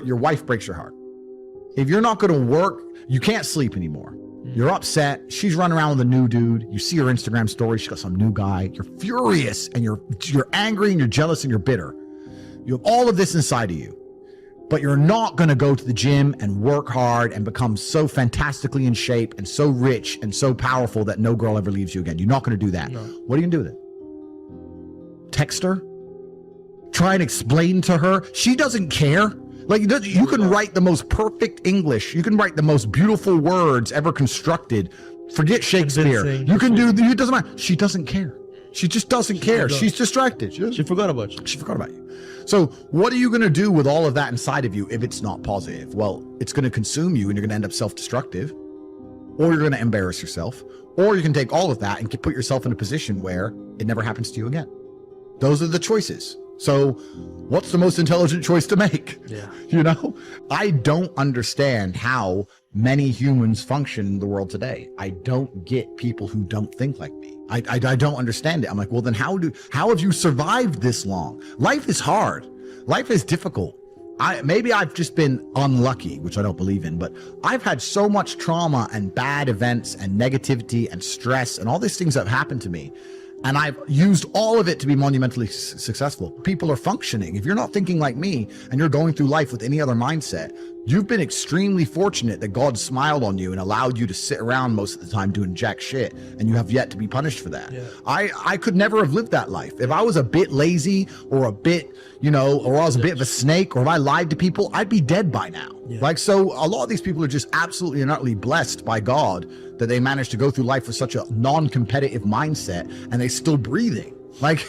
Your wife breaks your heart. If you're not going to work, you can't sleep anymore. You're upset. She's running around with a new dude. You see her Instagram story. She's got some new guy. You're furious and you're angry and you're jealous and you're bitter. You have all of this inside of you, but you're not going to go to the gym and work hard and become so fantastically in shape and so rich and so powerful that no girl ever leaves you again. You're not going to do that. No. What are you going to do with it? Text her? Try and explain to her? She doesn't care. Like, you can write the most perfect English. You can write the most beautiful words ever constructed. Forget Shakespeare. You can do, it doesn't matter. She doesn't care. She just doesn't care. She's distracted. She forgot about you. She forgot about you. So what are you going to do with all of that inside of you if it's not positive? Well, it's going to consume you and you're going to end up self-destructive, or you're going to embarrass yourself, or you can take all of that and put yourself in a position where it never happens to you again. Those are the choices. So what's the most intelligent choice to make? Yeah. You know, I don't understand how many humans function in the world today. I don't get people who don't think like me. I don't understand it. I'm like, well, then how have you survived this long? Life is hard. Life is difficult. Maybe I've just been unlucky, which I don't believe in, but I've had so much trauma and bad events and negativity and stress and all these things that have happened to me. And I've used all of it to be monumentally successful. People are functioning. If you're not thinking like me and you're going through life with any other mindset, you've been extremely fortunate that God smiled on you and allowed you to sit around most of the time doing jack shit, and you have yet to be punished for that. Yeah. I could never have lived that life. If I was a bit lazy or a bit, you know, or I was a bit of a snake, or if I lied to people, I'd be dead by now. Yeah. Like, so a lot of these people are just absolutely and utterly blessed by God that they managed to go through life with such a non-competitive mindset and they're still breathing. Like,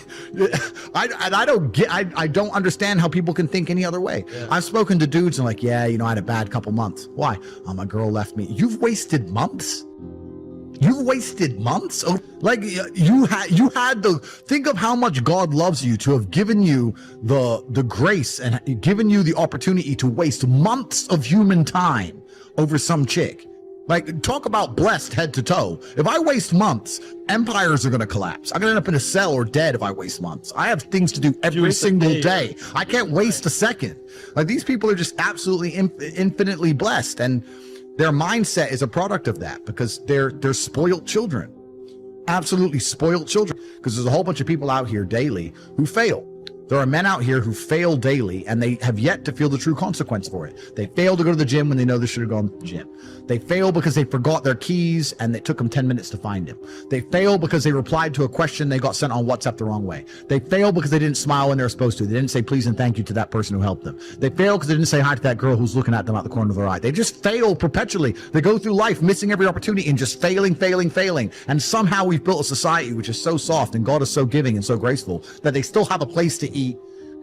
I don't understand how people can think any other way. Yeah. I've spoken to dudes and like, yeah, you know, I had a bad couple months. Why? Oh, my girl left me. You've wasted months. You've wasted months. Oh, like you had the, think of how much God loves you to have given you the grace and given you the opportunity to waste months of human time over some chick. Like, talk about blessed head to toe. If I waste months, empires are going to collapse. I'm going to end up in a cell or dead if I waste months. I have things to do every single day. I can't waste a second. Like, these people are just absolutely infinitely blessed. And their mindset is a product of that because they're spoiled children. Absolutely spoiled children. Because there's a whole bunch of people out here daily who fail. There are men out here who fail daily and they have yet to feel the true consequence for it. They fail to go to the gym when they know they should have gone to the gym. They fail because they forgot their keys and it took them 10 minutes to find them. They fail because they replied to a question they got sent on WhatsApp the wrong way. They fail because they didn't smile when they were supposed to. They didn't say please and thank you to that person who helped them. They fail because they didn't say hi to that girl who's looking at them out the corner of their eye. They just fail perpetually. They go through life missing every opportunity and just failing. And somehow we've built a society which is so soft and God is so giving and so graceful that they still have a place to eat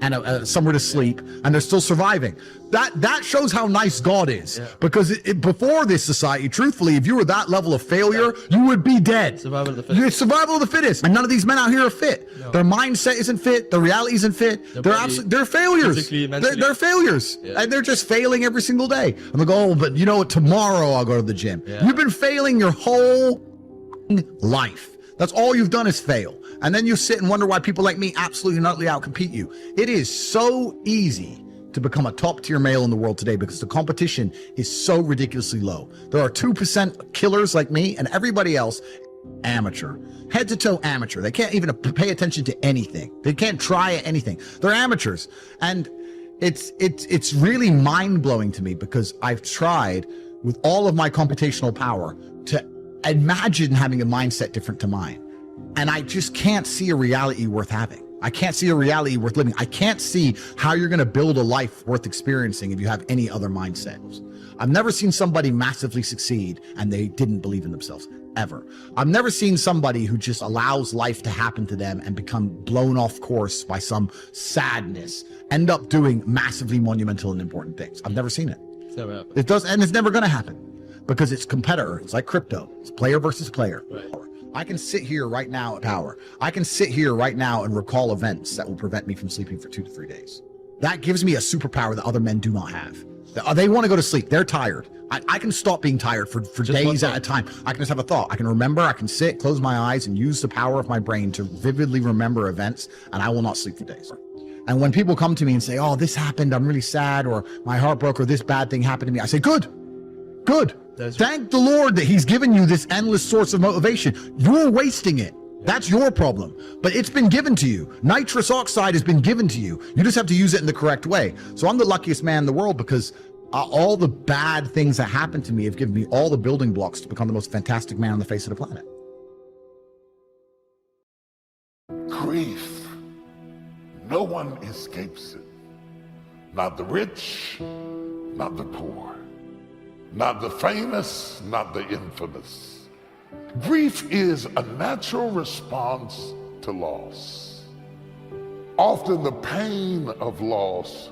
and somewhere to sleep, and they're still surviving. That shows how nice God is. Yeah. Because before this society, truthfully, if you were that level of failure, you would be dead. Survival of the fittest. It's survival of the fittest. And none of these men out here are fit. No. Their mindset isn't fit. Their reality isn't fit. They're failures. They're failures. Yeah. And they're just failing every single day. And they go, oh, but you know what? Tomorrow I'll go to the gym. Yeah. You've been failing your whole life. That's all you've done is fail. And then you sit and wonder why people like me absolutely and utterly outcompete you. It is so easy to become a top tier male in the world today because the competition is so ridiculously low. There are 2% killers like me and everybody else amateur, head to toe amateur. They can't even pay attention to anything. They can't try anything. They're amateurs. And it's really mind blowing to me because I've tried with all of my computational power to imagine having a mindset different to mine. And I just can't see a reality worth having. I can't see a reality worth living. I can't see how you're going to build a life worth experiencing if you have any other mindset. I've never seen somebody massively succeed and they didn't believe in themselves, ever. I've never seen somebody who just allows life to happen to them and become blown off course by some sadness, end up doing massively monumental and important things. I've never seen it. It's never happened. It does, and it's never going to happen. Because it's competitor. It's like crypto. It's player versus player. Right. I can sit here right now at power. I can sit here right now and recall events that will prevent me from sleeping for 2 to 3 days. That gives me a superpower that other men do not have. They want to go to sleep. They're tired. I can stop being tired for days at a time. I can just have a thought. I can remember. I can sit, close my eyes, and use the power of my brain to vividly remember events, and I will not sleep for days. And when people come to me and say, oh, this happened, I'm really sad, or my heart broke, or this bad thing happened to me, I say, good. Thank the Lord that he's given you this endless source of motivation. You're wasting it. That's your problem. But it's been given to you. Nitrous oxide has been given to you. You just have to use it in the correct way. So I'm the luckiest man in the world because all the bad things that happened to me have given me all the building blocks to become the most fantastic man on the face of the planet. Grief, no one escapes it. Not the rich, not the poor, not the famous, not the infamous. Grief is a natural response to loss. Often the pain of loss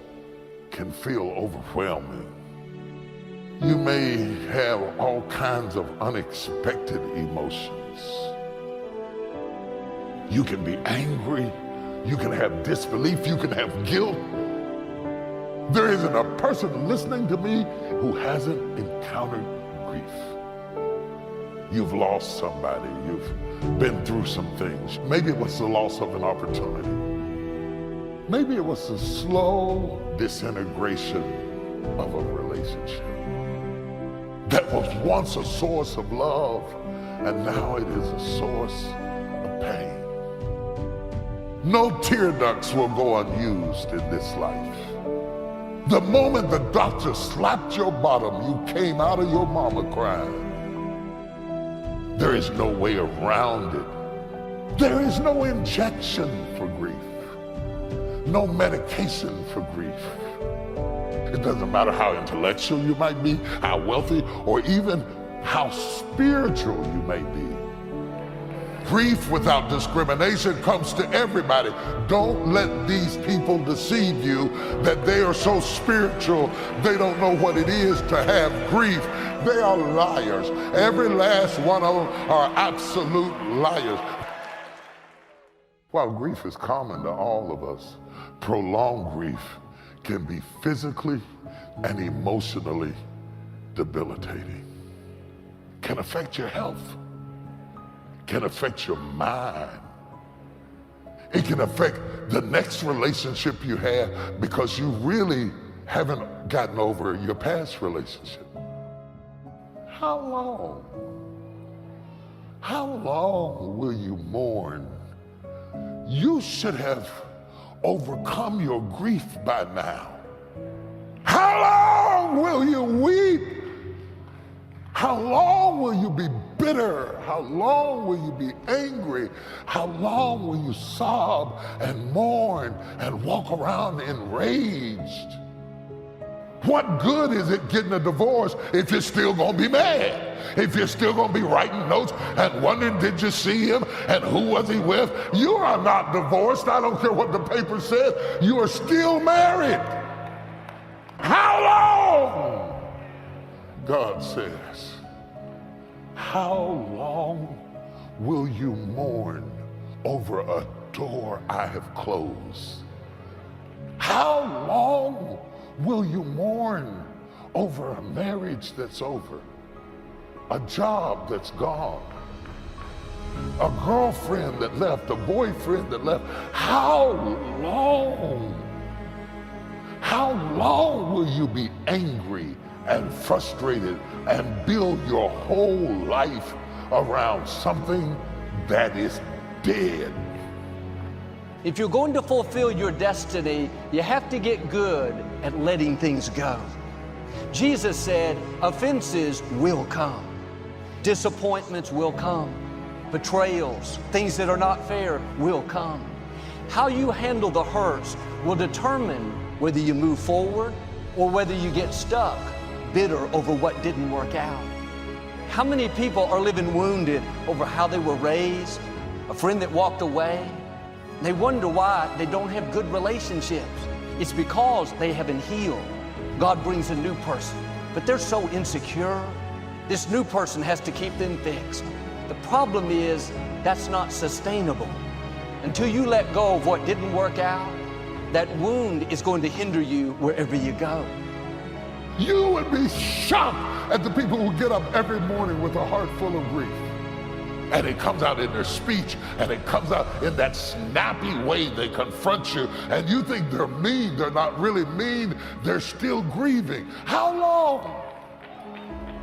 can feel overwhelming. You may have all kinds of unexpected emotions. You can be angry, you can have disbelief, you can have guilt. There isn't a person listening to me who hasn't encountered grief. You've lost somebody, you've been through some things. Maybe it was the loss of an opportunity. Maybe it was the slow disintegration of a relationship that was once a source of love, and now it is a source of pain. No tear ducts will go unused in this life. The moment the doctor slapped your bottom, you came out of your mama crying. There is no way around it. There is no injection for grief. No medication for grief. It doesn't matter how intellectual you might be, how wealthy, or even how spiritual you may be. Grief without discrimination comes to everybody. Don't let these people deceive you that they are so spiritual they don't know what it is to have grief. They are liars. Every last one of them are absolute liars. While grief is common to all of us, prolonged grief can be physically and emotionally debilitating. Can affect your health. Can affect your mind. It can affect the next relationship you have because you really haven't gotten over your past relationship. How long? How long will you mourn? You should have overcome your grief by now. How long will you weep? How long will you be bitter? How long will you be angry? How long will you sob and mourn and walk around enraged? What good is it getting a divorce if you're still gonna be mad? If you're still gonna be writing notes and wondering, did you see him and who was he with? You are not divorced. I don't care what the paper says. You are still married. How long? God says, how long will you mourn over a door I have closed? How long will you mourn over a marriage that's over, a job that's gone, a girlfriend that left, a boyfriend that left? How long? How long will you be angry and frustrated and build your whole life around something that is dead? If you're going to fulfill your destiny, you have to get good at letting things go. Jesus said, offenses will come. Disappointments will come. Betrayals, things that are not fair will come. How you handle the hurts will determine whether you move forward or whether you get stuck, bitter over what didn't work out. How many people are living wounded over how they were raised, a friend that walked away? They wonder why they don't have good relationships. It's because they haven't healed. God brings a new person, but they're so insecure. This new person has to keep them fixed. The problem is that's not sustainable. Until you let go of what didn't work out, that wound is going to hinder you wherever you go. You would be shocked at the people who get up every morning with a heart full of grief. And it comes out in their speech, and it comes out in that snappy way they confront you, and you think they're mean. They're not really mean. They're still grieving. How long?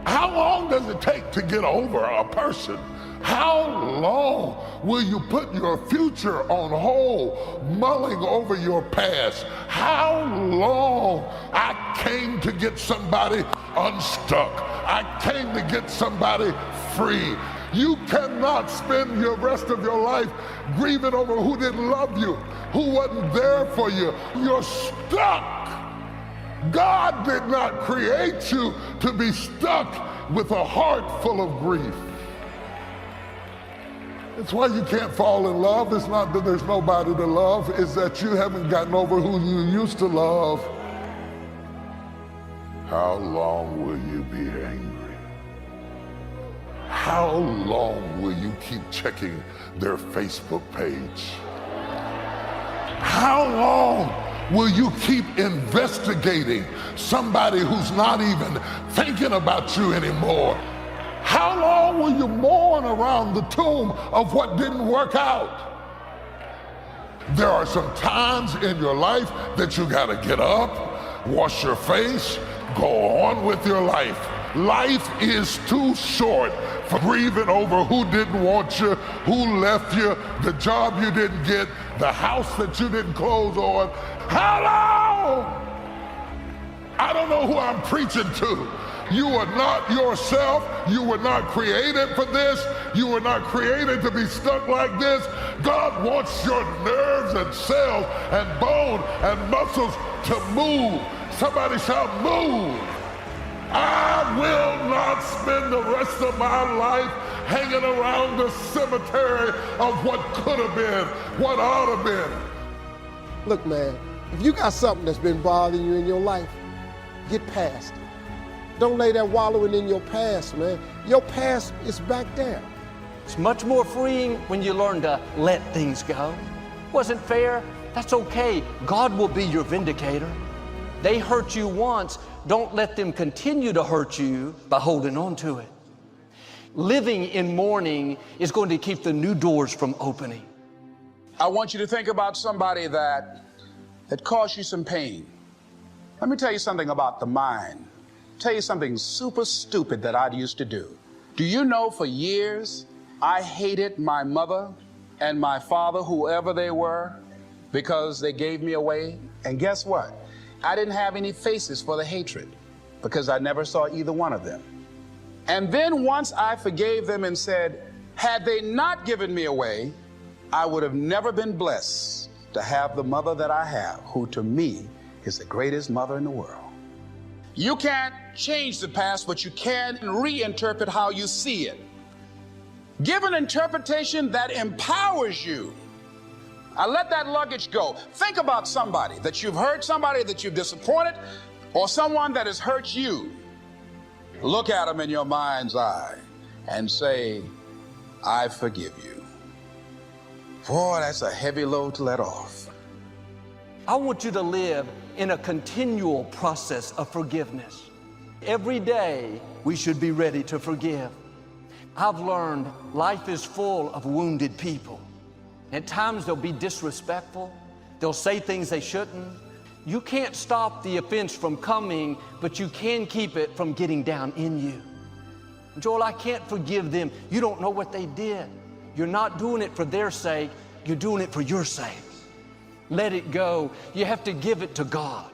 How long does it take to get over a person? How long will you put your future on hold, mulling over your past? How long? I came to get somebody unstuck. I came to get somebody free. You cannot spend the rest of your life grieving over who didn't love you, who wasn't there for you. You're stuck. God did not create you to be stuck with a heart full of grief. It's why you can't fall in love. It's not that there's nobody to love. It's that you haven't gotten over who you used to love. How long will you be angry? How long will you keep checking their Facebook page? How long will you keep investigating somebody who's not even thinking about you anymore? How long will you mourn around the tomb of what didn't work out? There are some times in your life that you gotta get up, wash your face, go on with your life. Life is too short for grieving over who didn't want you, who left you, the job you didn't get, the house that you didn't close on. How long? I don't know who I'm preaching to. You are not yourself. You were not created for this. You were not created to be stuck like this. God wants your nerves and cells and bone and muscles to move. Somebody shout, move. I will not spend the rest of my life hanging around the cemetery of what could have been, what ought to have been. Look, man, if you got something that's been bothering you in your life, get past it. Don't lay there wallowing in your past, man. Your past is back there. It's much more freeing when you learn to let things go. Wasn't fair? That's okay. God will be your vindicator. They hurt you once. Don't let them continue to hurt you by holding on to it. Living in mourning is going to keep the new doors from opening. I want you to think about somebody that caused you some pain. Let me tell you something about the mind. Tell you something super stupid that I used to do. Do you know for years I hated my mother and my father, whoever they were, because they gave me away? And guess what? I didn't have any faces for the hatred because I never saw either one of them. And then once I forgave them and said, had they not given me away, I would have never been blessed to have the mother that I have, who to me is the greatest mother in the world. You can't change the past, but you can reinterpret how you see it. Give an interpretation that empowers you. I let that luggage go. Think about somebody that you've hurt, somebody that you've disappointed, or someone that has hurt you. Look at them in your mind's eye and say, I forgive you. Boy, that's a heavy load to let off. I want you to live in a continual process of forgiveness. Every day, we should be ready to forgive. I've learned life is full of wounded people. At times, they'll be disrespectful. They'll say things they shouldn't. You can't stop the offense from coming, but you can keep it from getting down in you. Joel, I can't forgive them. You don't know what they did. You're not doing it for their sake. You're doing it for your sake. Let it go. You have to give it to God.